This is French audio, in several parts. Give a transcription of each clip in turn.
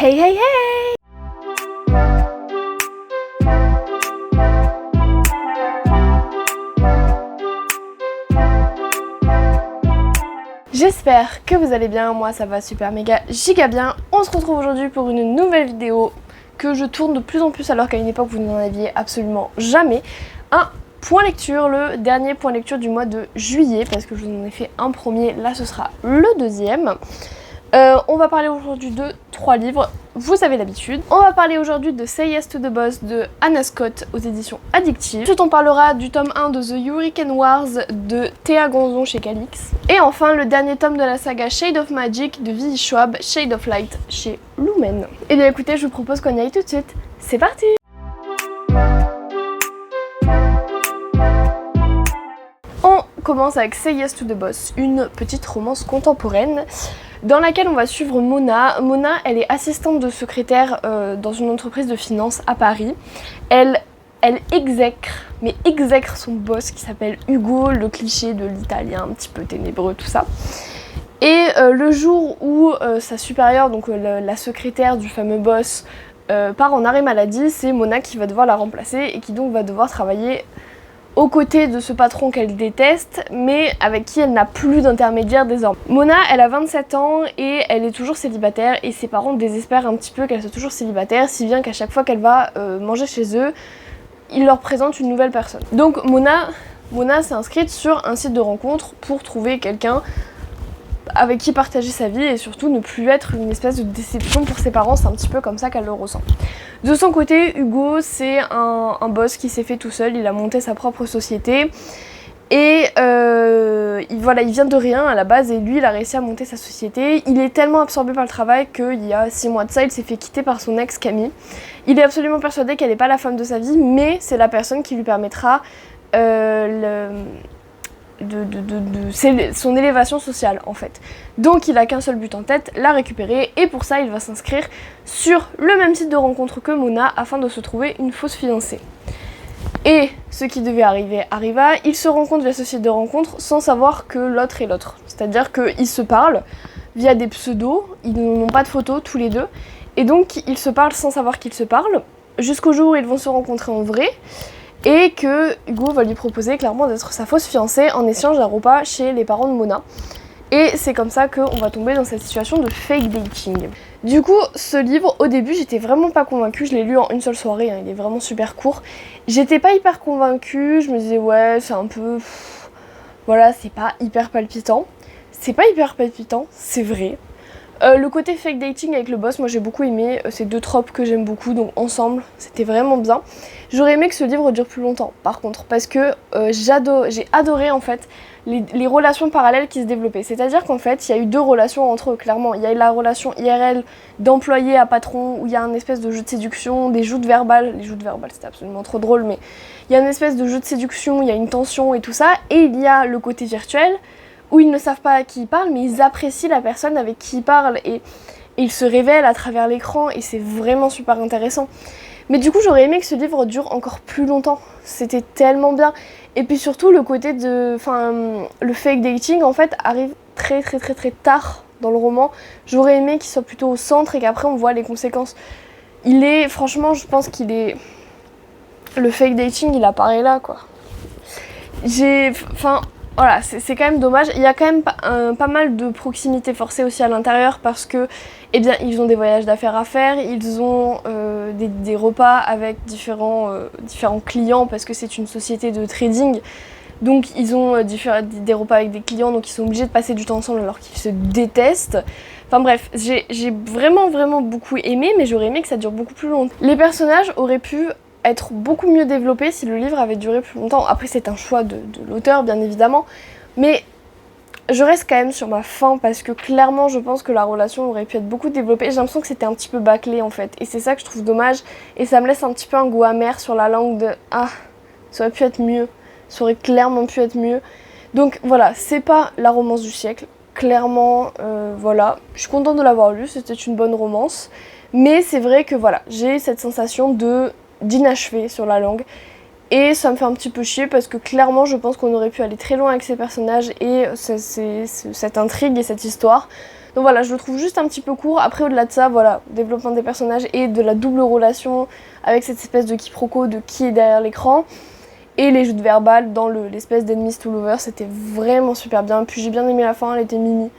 Hey hey hey! J'espère que vous allez bien, moi ça va super méga giga bien. On se retrouve aujourd'hui pour une nouvelle vidéo que je tourne de plus en plus alors qu'à une époque vous n'en aviez absolument jamais. Un point lecture, le dernier point lecture du mois de juillet parce que je vous en ai fait un premier, là ce sera le deuxième. On va parler aujourd'hui de 3 livres, vous avez l'habitude. On va parler aujourd'hui de Say Yes to the Boss de Hannah Scott aux éditions Addictive. Ensuite on parlera du tome 1 de The Hurricane Wars de Théa Gonzon chez Calix. Et enfin le dernier tome de la saga Shade of Magic de V.E. Schwab, Shade of Light chez Lumen. Et bien écoutez, je vous propose qu'on y aille tout de suite. C'est parti! On commence avec Say Yes to the Boss, une petite romance contemporaine dans laquelle on va suivre Mona. Mona, elle est assistante de secrétaire dans une entreprise de finance à Paris. Elle exècre son boss qui s'appelle Hugo, le cliché de l'italien un petit peu ténébreux, tout ça. Et le jour où sa supérieure, donc la secrétaire du fameux boss, part en arrêt maladie, c'est Mona qui va devoir la remplacer et qui donc va devoir travailler aux côtés de ce patron qu'elle déteste, mais avec qui elle n'a plus d'intermédiaire désormais. Mona, elle a 27 ans et elle est toujours célibataire et ses parents désespèrent un petit peu qu'elle soit toujours célibataire, si bien qu'à chaque fois qu'elle va manger chez eux, ils leur présentent une nouvelle personne. Donc Mona s'est inscrite sur un site de rencontre pour trouver quelqu'un avec qui partager sa vie et surtout ne plus être une espèce de déception pour ses parents, c'est un petit peu comme ça qu'elle le ressent. De son côté, Hugo, c'est un boss qui s'est fait tout seul, il a monté sa propre société et il vient de rien à la base et lui il a réussi à monter sa société. Il est tellement absorbé par le travail qu'il y a 6 mois de ça, il s'est fait quitter par son ex Camille. Il est absolument persuadé qu'elle n'est pas la femme de sa vie, mais c'est la personne qui lui permettra son élévation sociale en fait. Donc il a qu'un seul but en tête, la récupérer, et pour ça il va s'inscrire sur le même site de rencontre que Mona afin de se trouver une fausse fiancée. Et ce qui devait arriver arriva, ils se rencontrent via ce site de rencontre sans savoir que l'autre est l'autre. C'est-à-dire qu'ils se parlent via des pseudos, ils n'ont pas de photos tous les deux, et donc ils se parlent sans savoir qu'ils se parlent, jusqu'au jour où ils vont se rencontrer en vrai, et que Hugo va lui proposer clairement d'être sa fausse fiancée en échange d'un repas chez les parents de Mona. Et c'est comme ça qu'on va tomber dans cette situation de fake dating. Du coup, ce livre, au début, j'étais vraiment pas convaincue, je l'ai lu en une seule soirée, hein, il est vraiment super court. J'étais pas hyper convaincue, je me disais ouais, c'est un peu... Voilà, c'est pas hyper palpitant. C'est pas hyper palpitant, c'est vrai. Le côté fake dating avec le boss, moi j'ai beaucoup aimé, c'est 2 tropes que j'aime beaucoup, donc ensemble, c'était vraiment bien. J'aurais aimé que ce livre dure plus longtemps, par contre, parce que j'ai adoré en fait les relations parallèles qui se développaient. C'est-à-dire qu'en fait, il y a eu 2 relations entre eux, clairement. Il y a eu la relation IRL d'employé à patron, où il y a un espèce de jeu de séduction, des joutes verbales. Les joutes verbales, c'était absolument trop drôle, mais il y a une espèce de jeu de séduction, il y a une tension et tout ça. Et il y a le côté virtuel, où ils ne savent pas à qui ils parlent, mais ils apprécient la personne avec qui ils parlent et ils se révèlent à travers l'écran et c'est vraiment super intéressant. Mais du coup, j'aurais aimé que ce livre dure encore plus longtemps. C'était tellement bien. Et puis surtout, le côté de... Enfin, le fake dating, en fait, arrive très tard dans le roman. J'aurais aimé qu'il soit plutôt au centre et qu'après, on voit les conséquences. Franchement, je pense qu'il est... Le fake dating, il apparaît là, quoi. Voilà, c'est quand même dommage. Il y a quand même pas mal de proximité forcée aussi à l'intérieur parce que, eh bien, ils ont des voyages d'affaires à faire, ils ont des repas avec différents clients parce que c'est une société de trading. Donc ils ont des repas avec des clients, donc ils sont obligés de passer du temps ensemble alors qu'ils se détestent. Enfin bref, j'ai vraiment beaucoup aimé, mais j'aurais aimé que ça dure beaucoup plus longtemps. Les personnages auraient pu être beaucoup mieux développé si le livre avait duré plus longtemps. Après c'est un choix de l'auteur bien évidemment, mais je reste quand même sur ma faim parce que clairement je pense que la relation aurait pu être beaucoup développée. J'ai l'impression que c'était un petit peu bâclé en fait et c'est ça que je trouve dommage et ça me laisse un petit peu un goût amer sur la langue de ah, ça aurait pu être mieux, ça aurait clairement pu être mieux. Donc voilà, c'est pas la romance du siècle, clairement voilà, je suis contente de l'avoir lu, c'était une bonne romance, mais c'est vrai que voilà, j'ai cette sensation d'inachevé sur la langue et ça me fait un petit peu chier parce que clairement je pense qu'on aurait pu aller très loin avec ces personnages et cette intrigue et cette histoire. Donc voilà, je le trouve juste un petit peu court. Après, au-delà de ça, voilà, développement des personnages et de la double relation avec cette espèce de quiproquo de qui est derrière l'écran. Et les jeux de verbal dans l'espèce d'Enemies to Lovers, c'était vraiment super bien. Puis j'ai bien aimé la fin, elle était mimi.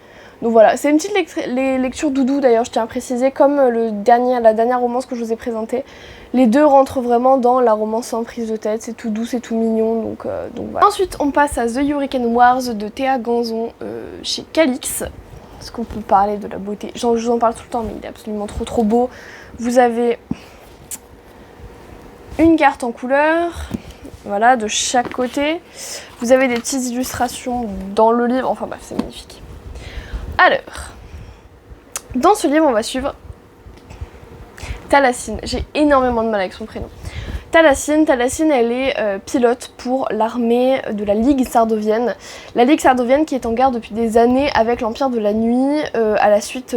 Donc voilà, c'est une petite lecture doudou d'ailleurs, je tiens à préciser, comme la dernière romance que je vous ai présentée. Les deux rentrent vraiment dans la romance sans prise de tête, c'est tout doux, c'est tout mignon, donc voilà. Ensuite, on passe à The Hurricane Wars de Théa Ganzon chez Calix. Est-ce qu'on peut parler de la beauté? Je vous en parle tout le temps, mais il est absolument trop beau. Vous avez une carte en couleur, voilà, de chaque côté. Vous avez des petites illustrations dans le livre, enfin bref, c'est magnifique. Alors, dans ce livre, on va suivre Thalassine. J'ai énormément de mal avec son prénom. Thalassine, elle est pilote pour l'armée de la Ligue Sardovienne. La Ligue Sardovienne qui est en guerre depuis des années avec l'Empire de la Nuit à la suite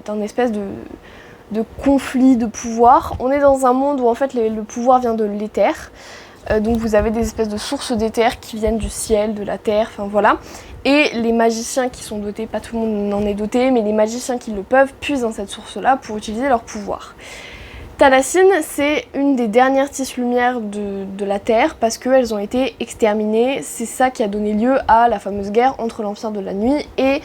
d'un espèce de conflit de pouvoir. On est dans un monde où en fait le pouvoir vient de l'éther. Donc vous avez des espèces de sources d'éther qui viennent du ciel, de la terre, enfin voilà. Et les magiciens qui sont dotés, pas tout le monde n'en est doté, mais les magiciens qui le peuvent puisent dans cette source-là pour utiliser leur pouvoir. Thalassine, c'est une des dernières tisses lumières de la Terre parce qu'elles ont été exterminées. C'est ça qui a donné lieu à la fameuse guerre entre l'Empire de la Nuit et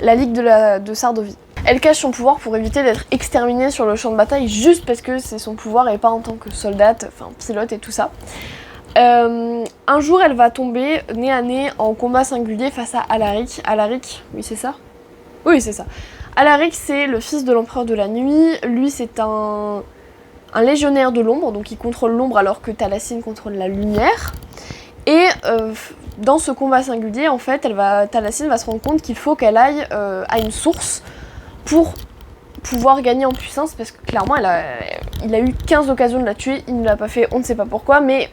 la Ligue de Sardovie. Elle cache son pouvoir pour éviter d'être exterminée sur le champ de bataille juste parce que c'est son pouvoir et pas en tant que soldate, enfin pilote et tout ça. Un jour, elle va tomber nez à nez en combat singulier face à Alaric. Alaric, oui c'est ça? Oui c'est ça. Alaric, c'est le fils de l'empereur de la nuit. Lui, c'est un légionnaire de l'ombre, donc il contrôle l'ombre alors que Thalassine contrôle la lumière. Et dans ce combat singulier, en fait, Thalassine va se rendre compte qu'il faut qu'elle aille à une source pour pouvoir gagner en puissance, parce que clairement, il a eu 15 occasions de la tuer, il ne l'a pas fait, on ne sait pas pourquoi, mais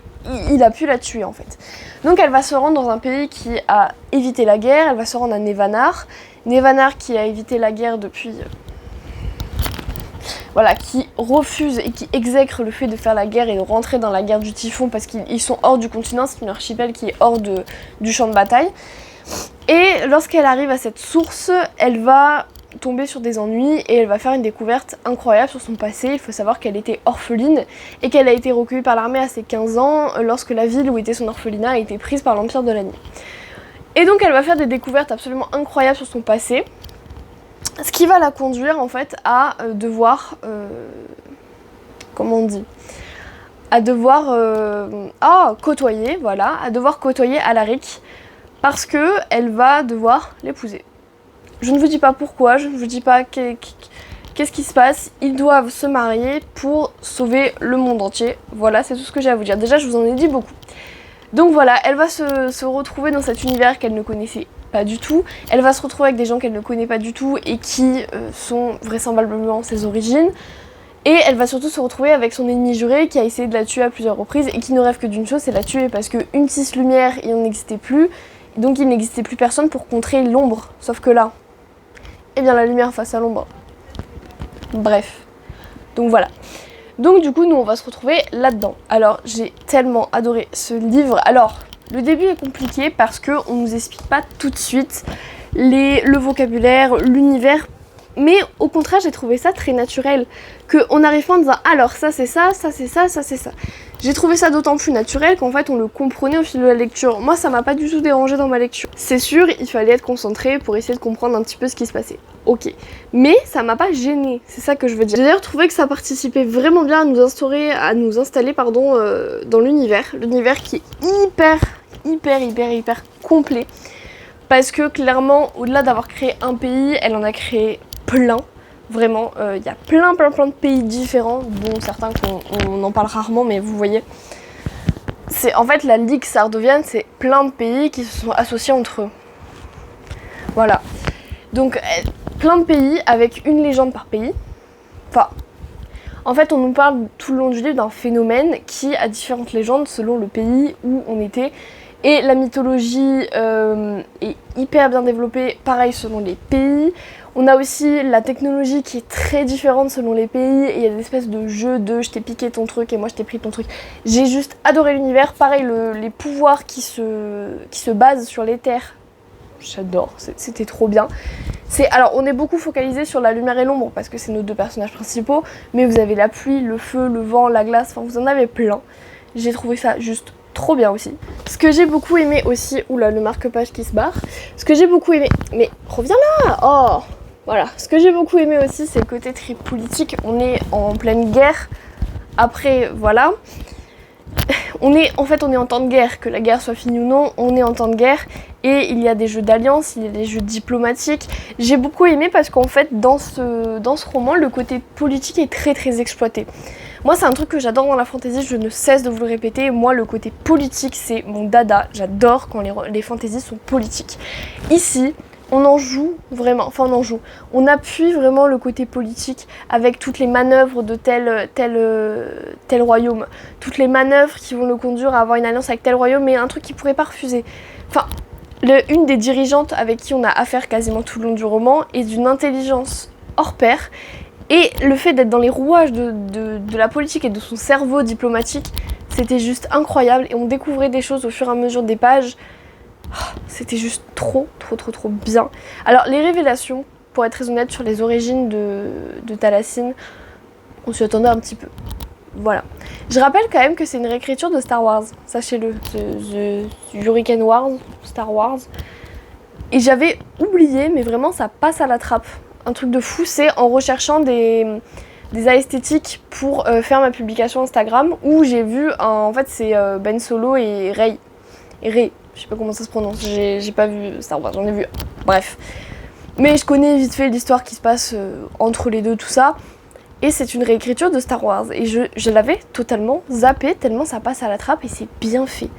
il a pu la tuer en fait. Donc elle va se rendre dans un pays qui a évité la guerre, elle va se rendre à Nevannar. Nevannar qui a évité la guerre depuis... voilà, qui refuse et qui exècre le fait de faire la guerre et de rentrer dans la guerre du Typhon parce qu'ils sont hors du continent, c'est une archipel qui est hors du champ de bataille. Et lorsqu'elle arrive à cette source, elle va tomber sur des ennuis et elle va faire une découverte incroyable sur son passé. Il faut savoir qu'elle était orpheline et qu'elle a été recueillie par l'armée à ses 15 ans lorsque la ville où était son orphelinat a été prise par l'Empire de la Nuit. Et donc elle va faire des découvertes absolument incroyables sur son passé, ce qui va la conduire en fait à devoir... comment on dit ? À devoir côtoyer, voilà, à devoir côtoyer Alaric parce que elle va devoir l'épouser. Je ne vous dis pas pourquoi, je ne vous dis pas qu'est-ce qui se passe. Ils doivent se marier pour sauver le monde entier. Voilà, c'est tout ce que j'ai à vous dire. Déjà, je vous en ai dit beaucoup. Donc voilà, elle va se retrouver dans cet univers qu'elle ne connaissait pas du tout. Elle va se retrouver avec des gens qu'elle ne connaît pas du tout et qui sont vraisemblablement ses origines. Et elle va surtout se retrouver avec son ennemi juré qui a essayé de la tuer à plusieurs reprises et qui ne rêve que d'une chose, c'est la tuer parce qu'une tisse lumière, il n'en existait plus. Donc il n'existait plus personne pour contrer l'ombre. Sauf que là, eh bien la lumière face à l'ombre. Bref. Donc voilà. Donc du coup, nous on va se retrouver là-dedans. Alors j'ai tellement adoré ce livre. Alors, le début est compliqué parce qu'on ne nous explique pas tout de suite le vocabulaire, l'univers. Mais au contraire, j'ai trouvé ça très naturel. Qu'on n'arrive pas en disant alors ça c'est ça, ça c'est ça, ça c'est ça. J'ai trouvé ça d'autant plus naturel qu'en fait on le comprenait au fil de la lecture. Moi ça m'a pas du tout dérangé dans ma lecture. C'est sûr, il fallait être concentré pour essayer de comprendre un petit peu ce qui se passait. Ok. Mais ça m'a pas gêné, c'est ça que je veux dire. J'ai d'ailleurs trouvé que ça participait vraiment bien à nous installer dans l'univers. L'univers qui est hyper complet. Parce que clairement, au-delà d'avoir créé un pays, elle en a créé plein. Vraiment, y a plein de pays différents, dont certains qu'on en parle rarement, mais vous voyez. C'est en fait la Ligue sardovienne, c'est plein de pays qui se sont associés entre eux. Voilà. Donc plein de pays avec une légende par pays. Enfin, en fait on nous parle tout le long du livre d'un phénomène qui a différentes légendes selon le pays où on était. Et la mythologie est hyper bien développée, pareil selon les pays. On a aussi la technologie qui est très différente selon les pays. Et il y a des espèces de jeux de je t'ai piqué ton truc et moi je t'ai pris ton truc. J'ai juste adoré l'univers. Pareil, les pouvoirs qui se basent sur l'éther. J'adore, c'était trop bien. Alors on est beaucoup focalisé sur la lumière et l'ombre parce que c'est nos deux personnages principaux, mais vous avez la pluie, le feu, le vent, la glace, enfin vous en avez plein. J'ai trouvé ça juste trop bien aussi. Ce que j'ai beaucoup aimé aussi, oula le marque-page qui se barre, ce que j'ai beaucoup aimé, mais reviens là, oh voilà, ce que j'ai beaucoup aimé aussi c'est le côté très politique, on est en pleine guerre, après voilà. On est en temps de guerre, que la guerre soit finie ou non, on est en temps de guerre et il y a des jeux d'alliance, il y a des jeux diplomatiques. J'ai beaucoup aimé parce qu'en fait dans ce roman, le côté politique est très très exploité. Moi c'est un truc que j'adore dans la fantasy, je ne cesse de vous le répéter, moi le côté politique c'est mon dada, j'adore quand les fantaisies sont politiques. Ici, on en joue vraiment, on appuie vraiment le côté politique avec toutes les manœuvres de tel royaume, toutes les manœuvres qui vont le conduire à avoir une alliance avec tel royaume, mais un truc qu'il pourrait pas refuser. Enfin, une des dirigeantes avec qui on a affaire quasiment tout le long du roman est d'une intelligence hors pair, et le fait d'être dans les rouages de la politique et de son cerveau diplomatique, c'était juste incroyable, et on découvrait des choses au fur et à mesure des pages. C'était juste trop bien. Alors les révélations, pour être très honnête, sur les origines de Talassine, on s'y attendait un petit peu. Voilà. Je rappelle quand même que c'est une réécriture de Star Wars, sachez-le, The Hurricane Wars, Star Wars. Et j'avais oublié, mais vraiment ça passe à la trappe. Un truc de fou, c'est en recherchant des esthétiques pour faire ma publication Instagram, où j'ai vu, en fait c'est Ben Solo et Rey. Je sais pas comment ça se prononce, j'ai pas vu Star Wars, j'en ai vu. Bref. Mais je connais vite fait l'histoire qui se passe entre les deux, tout ça. Et c'est une réécriture de Star Wars. Et je l'avais totalement zappé, tellement ça passe à la trappe et c'est bien fait.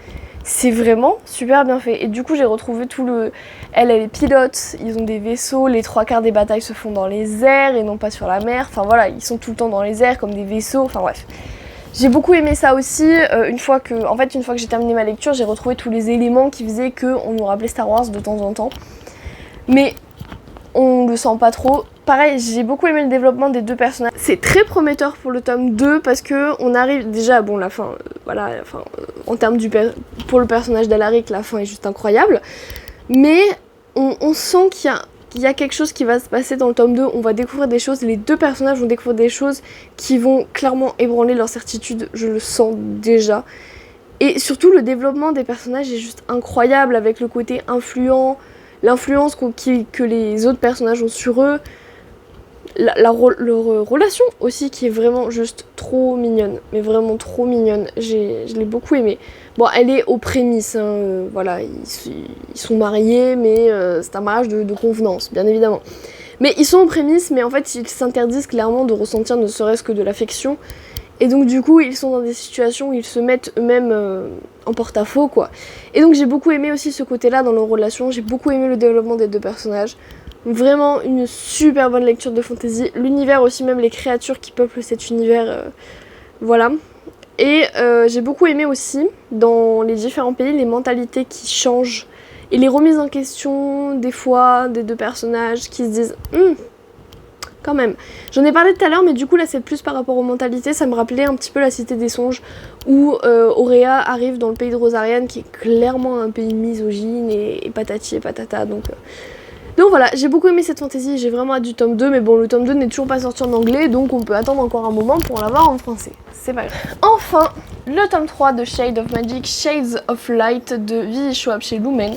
C'est vraiment super bien fait. Et du coup, j'ai retrouvé tout le... Elle est pilote, ils ont des vaisseaux, les 3/4 des batailles se font dans les airs et non pas sur la mer. Enfin voilà, ils sont tout le temps dans les airs comme des vaisseaux, enfin bref. J'ai beaucoup aimé ça aussi, une fois que j'ai terminé ma lecture, j'ai retrouvé tous les éléments qui faisaient qu'on nous rappelait Star Wars de temps en temps. Mais on le sent pas trop. Pareil, j'ai beaucoup aimé le développement des deux personnages. C'est très prometteur pour le tome 2 parce que on arrive déjà, bon la fin, en termes pour le personnage d'Alaric, la fin est juste incroyable. Mais on sent qu'il y a quelque chose qui va se passer dans le tome 2, on va découvrir des choses, les deux personnages vont découvrir des choses qui vont clairement ébranler leur certitude, je le sens déjà. Et surtout le développement des personnages est juste incroyable avec le côté influent, l'influence que les autres personnages ont sur eux, leur relation aussi qui est vraiment juste trop mignonne, mais vraiment trop mignonne, je l'ai beaucoup aimée. Bon, elle est aux prémices, hein, voilà, ils sont mariés, mais c'est un mariage de convenance, bien évidemment. Mais ils sont aux prémices, mais en fait ils s'interdisent clairement de ressentir ne serait-ce que de l'affection. Et donc du coup ils sont dans des situations où ils se mettent eux-mêmes en porte-à-faux quoi. Et donc j'ai beaucoup aimé aussi ce côté-là dans leur relation, j'ai beaucoup aimé le développement des deux personnages. Vraiment une super bonne lecture de fantasy. L'univers aussi, même les créatures qui peuplent cet univers, voilà. Et j'ai beaucoup aimé aussi, dans les différents pays, les mentalités qui changent. Et les remises en question, des fois, des deux personnages qui se disent quand même. J'en ai parlé tout à l'heure, mais du coup là c'est plus par rapport aux mentalités. Ça me rappelait un petit peu la Cité des Songes, où Auréa arrive dans le pays de Rosarian, qui est clairement un pays misogyne et patati et patata, donc voilà, j'ai beaucoup aimé cette fantasy, j'ai vraiment hâte du tome 2, mais bon, le tome 2 n'est toujours pas sorti en anglais, donc on peut attendre encore un moment pour l'avoir en français. C'est pas grave. Enfin, le tome 3 de Shade of Magic, Shades of Light de V.E. Schwab chez Lumen.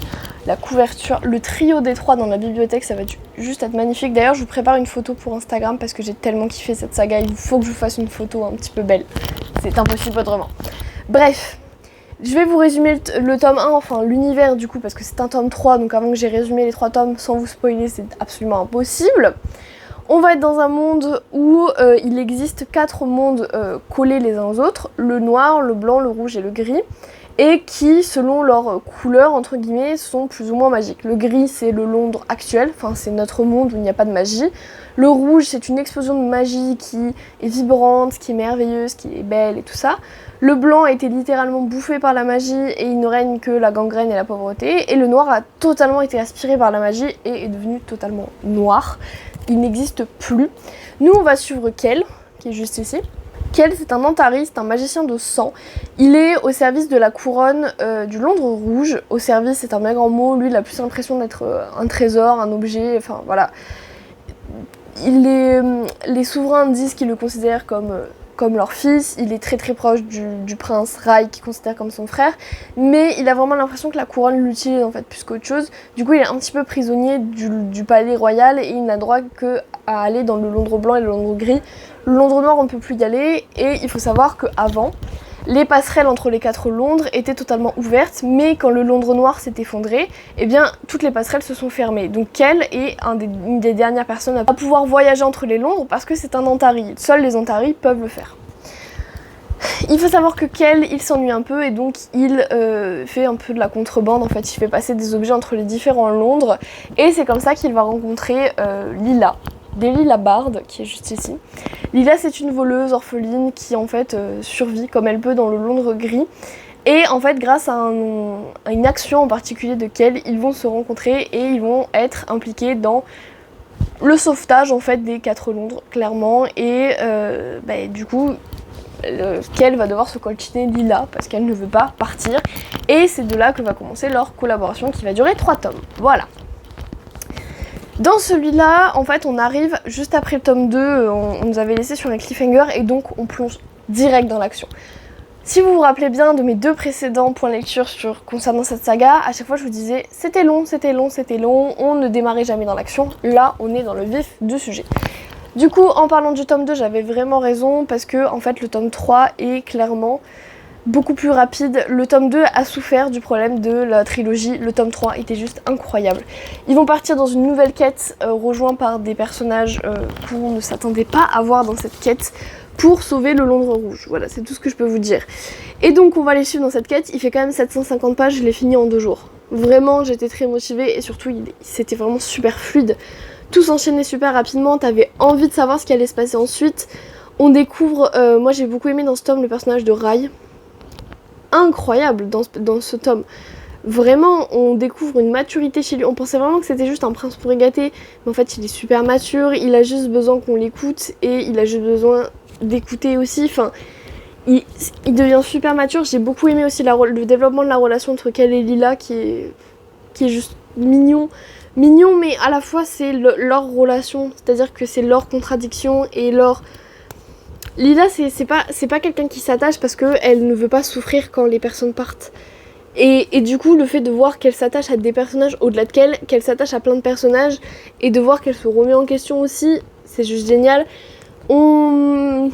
La couverture, le trio des trois dans la bibliothèque, ça va juste être magnifique. D'ailleurs, je vous prépare une photo pour Instagram parce que j'ai tellement kiffé cette saga, il faut que je vous fasse une photo un petit peu belle. C'est impossible autrement. Bref. Je vais vous résumer le tome 1, enfin l'univers du coup, parce que c'est un tome 3, donc avant que j'ai résumé les 3 tomes sans vous spoiler, c'est absolument impossible. On va être dans un monde où il existe 4 mondes collés les uns aux autres, le noir, le blanc, le rouge et le gris, et qui, selon leur couleur, entre guillemets, sont plus ou moins magiques. Le gris, c'est le Londres actuel, enfin c'est notre monde où il n'y a pas de magie. Le rouge, c'est une explosion de magie qui est vibrante, qui est merveilleuse, qui est belle et tout ça. Le blanc a été littéralement bouffé par la magie et il ne règne que la gangrène et la pauvreté. Et le noir a totalement été aspiré par la magie et est devenu totalement noir. Il n'existe plus. Nous, on va suivre Kel, qui est juste ici. Kel, c'est un Antari, c'est un magicien de sang. Il est au service de la couronne du Londres Rouge. Au service, c'est un bien grand mot. Lui, il a plus l'impression d'être un trésor, un objet, enfin voilà. Les souverains disent qu'ils le considèrent comme leur fils. Il est très très proche du prince Rai, qui considère comme son frère. Mais il a vraiment l'impression que la couronne l'utilise en fait plus qu'autre chose. Du coup, il est un petit peu prisonnier du palais royal et il n'a droit qu'à aller dans le Londres blanc et le Londres gris. Le Londres noir, on ne peut plus y aller. Et il faut savoir qu'avant, les passerelles entre les 4 Londres étaient totalement ouvertes, mais quand le Londres noir s'est effondré, eh bien toutes les passerelles se sont fermées. Donc Kel est une des dernières personnes à pouvoir voyager entre les Londres parce que c'est un Antari. Seuls les Antari peuvent le faire. Il faut savoir que Kel, il s'ennuie un peu et donc il fait un peu de la contrebande. En fait, il fait passer des objets entre les différents Londres et c'est comme ça qu'il va rencontrer Lila. Delia la barde, qui est juste ici. Lila, c'est une voleuse orpheline qui en fait survit comme elle peut dans le Londres gris. Et en fait, grâce à une action en particulier de Kel, ils vont se rencontrer et ils vont être impliqués dans le sauvetage en fait des 4 Londres, clairement. Et du coup, Kel va devoir se coltiner Lila parce qu'elle ne veut pas partir. Et c'est de là que va commencer leur collaboration qui va durer 3 tomes. Voilà. Dans celui-là, en fait, on arrive juste après le tome 2, on nous avait laissé sur un cliffhanger et donc on plonge direct dans l'action. Si vous vous rappelez bien de mes 2 précédents points de lecture concernant cette saga, à chaque fois je vous disais c'était long, on ne démarrait jamais dans l'action. Là, on est dans le vif du sujet. Du coup, en parlant du tome 2, j'avais vraiment raison parce que en fait, le tome 3 est clairement beaucoup plus rapide. Le tome 2 a souffert du problème de la trilogie, le tome 3 était juste incroyable. Ils vont partir dans une nouvelle quête, rejoints par des personnages qu'on ne s'attendait pas à voir dans cette quête, pour sauver le Londres Rouge. Voilà, c'est tout ce que je peux vous dire. Et donc on va les suivre dans cette quête, il fait quand même 750 pages, je l'ai fini en 2 jours. Vraiment, j'étais très motivée et surtout, c'était vraiment super fluide. Tout s'enchaînait super rapidement, t'avais envie de savoir ce qui allait se passer ensuite. On découvre, moi j'ai beaucoup aimé dans ce tome le personnage de Rai. Incroyable dans ce tome. Vraiment, on découvre une maturité chez lui. On pensait vraiment que c'était juste un prince pourri gâté, mais en fait il est super mature, il a juste besoin qu'on l'écoute et il a juste besoin d'écouter aussi. Enfin, il devient super mature. J'ai beaucoup aimé aussi le développement de la relation entre Kel et Lila qui est juste mignon, mais à la fois c'est leur relation, c'est-à-dire que c'est leur contradiction et leur... Lila, c'est pas quelqu'un qui s'attache parce qu'elle ne veut pas souffrir quand les personnes partent. Et du coup, le fait de voir qu'elle s'attache à des personnages au-delà de qu'elle s'attache à plein de personnages, et de voir qu'elle se remet en question aussi, c'est juste génial. On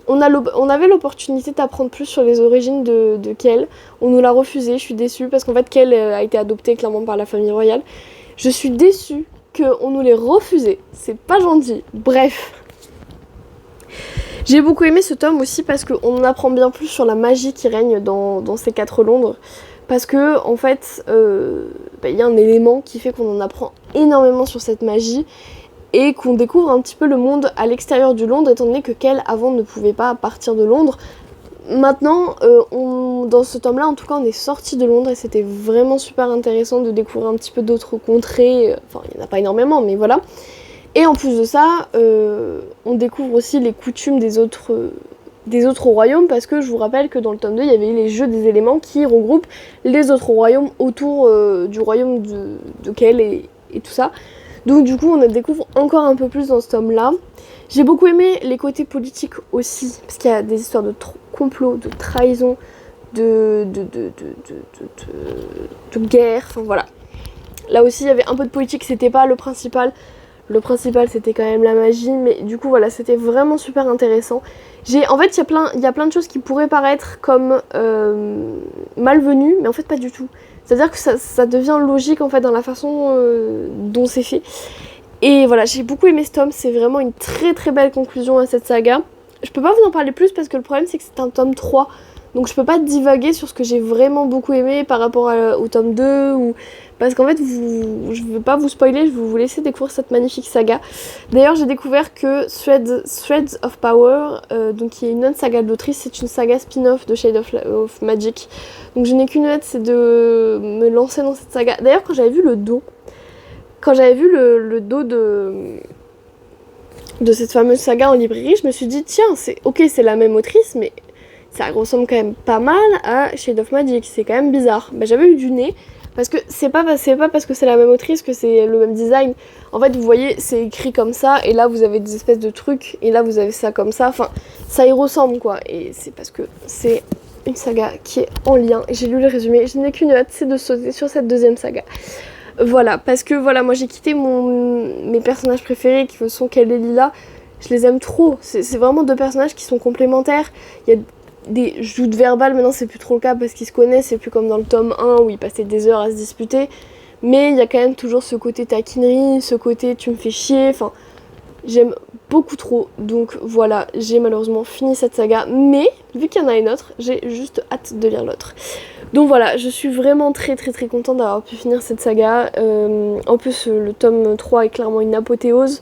avait l'opportunité d'apprendre plus sur les origines de Kel. On nous l'a refusé, je suis déçue, parce qu'en fait, Kel a été adoptée clairement par la famille royale. Je suis déçue qu'on nous l'ait refusé. C'est pas gentil. Bref. J'ai beaucoup aimé ce tome aussi parce qu'on apprend bien plus sur la magie qui règne dans ces 4 Londres. Parce que, en fait, y a un élément qui fait qu'on en apprend énormément sur cette magie et qu'on découvre un petit peu le monde à l'extérieur du Londres, étant donné que Kel, avant, ne pouvait pas partir de Londres. Maintenant, dans ce tome-là, en tout cas, on est sorti de Londres et c'était vraiment super intéressant de découvrir un petit peu d'autres contrées. Enfin, il n'y en a pas énormément, mais voilà. Et en plus de ça, on découvre aussi les coutumes des autres royaumes, parce que je vous rappelle que dans le tome 2, il y avait les jeux des éléments qui regroupent les autres royaumes autour du royaume de Kel et tout ça. Donc du coup, on découvre encore un peu plus dans ce tome-là. J'ai beaucoup aimé les côtés politiques aussi, parce qu'il y a des histoires de complot, de trahison, de guerre, enfin voilà. Là aussi, il y avait un peu de politique, c'était pas le principal. Le principal, c'était quand même la magie, mais du coup, voilà, c'était vraiment super intéressant. En fait, il y a plein de choses qui pourraient paraître comme malvenues, mais en fait, pas du tout. C'est-à-dire que ça devient logique, en fait, dans la façon dont c'est fait. Et voilà, j'ai beaucoup aimé ce tome, c'est vraiment une très très belle conclusion à cette saga. Je peux pas vous en parler plus parce que le problème, c'est que c'est un tome 3. Donc je peux pas divaguer sur ce que j'ai vraiment beaucoup aimé par rapport au tome 2 parce qu'en fait je veux pas vous spoiler, je vais vous laisser découvrir cette magnifique saga. D'ailleurs j'ai découvert que Threads of Power, donc qui est une autre saga de l'autrice, c'est une saga spin-off de Shade of Magic. Donc je n'ai qu'une hâte, c'est de me lancer dans cette saga. D'ailleurs quand j'avais vu le dos, de de cette fameuse saga en librairie, je me suis dit tiens, c'est la même autrice, mais ça ressemble quand même pas mal à Shade of Magic, c'est quand même bizarre. Bah, j'avais eu du nez, parce que c'est pas parce que c'est la même autrice que c'est le même design. En fait, vous voyez, c'est écrit comme ça, et là vous avez des espèces de trucs, et là vous avez ça comme ça, enfin, ça y ressemble quoi, et c'est parce que c'est une saga qui est en lien. J'ai lu le résumé, je n'ai qu'une hâte, c'est de sauter sur cette deuxième saga. Voilà, parce que voilà, moi j'ai quitté mes personnages préférés qui sont Kel et Lila. Je les aime trop, c'est vraiment deux personnages qui sont complémentaires. Il y a des joutes verbales, maintenant c'est plus trop le cas parce qu'ils se connaissent, c'est plus comme dans le tome 1 où ils passaient des heures à se disputer. Mais il y a quand même toujours ce côté taquinerie, ce côté tu me fais chier, enfin j'aime beaucoup trop. Donc voilà, j'ai malheureusement fini cette saga, mais vu qu'il y en a une autre, j'ai juste hâte de lire l'autre. Donc voilà, je suis vraiment très contente d'avoir pu finir cette saga. En plus, le tome 3 est clairement une apothéose.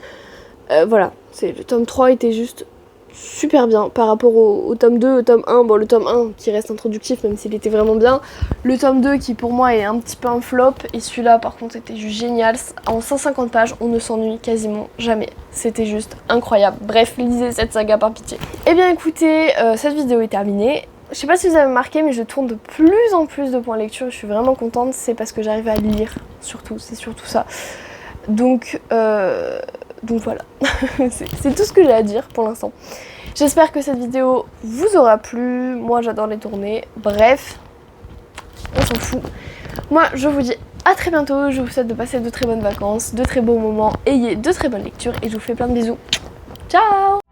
Voilà, le tome 3 était juste super bien par rapport au tome 2, au tome 1. Bon, le tome 1 qui reste introductif, même s'il était vraiment bien. Le tome 2 qui pour moi est un petit peu un flop. Et celui-là, par contre, était juste génial. En 150 pages, on ne s'ennuie quasiment jamais. C'était juste incroyable. Bref, lisez cette saga par pitié. Eh bien écoutez, cette vidéo est terminée. Je sais pas si vous avez remarqué, mais je tourne de plus en plus de points lecture. Je suis vraiment contente. C'est parce que j'arrive à lire, surtout. C'est surtout ça. Donc voilà. c'est tout ce que j'ai à dire pour l'instant. J'espère que cette vidéo vous aura plu. Moi, j'adore les tourner. Bref, on s'en fout. Moi, je vous dis à très bientôt. Je vous souhaite de passer de très bonnes vacances, de très beaux moments. Ayez de très bonnes lectures et je vous fais plein de bisous. Ciao!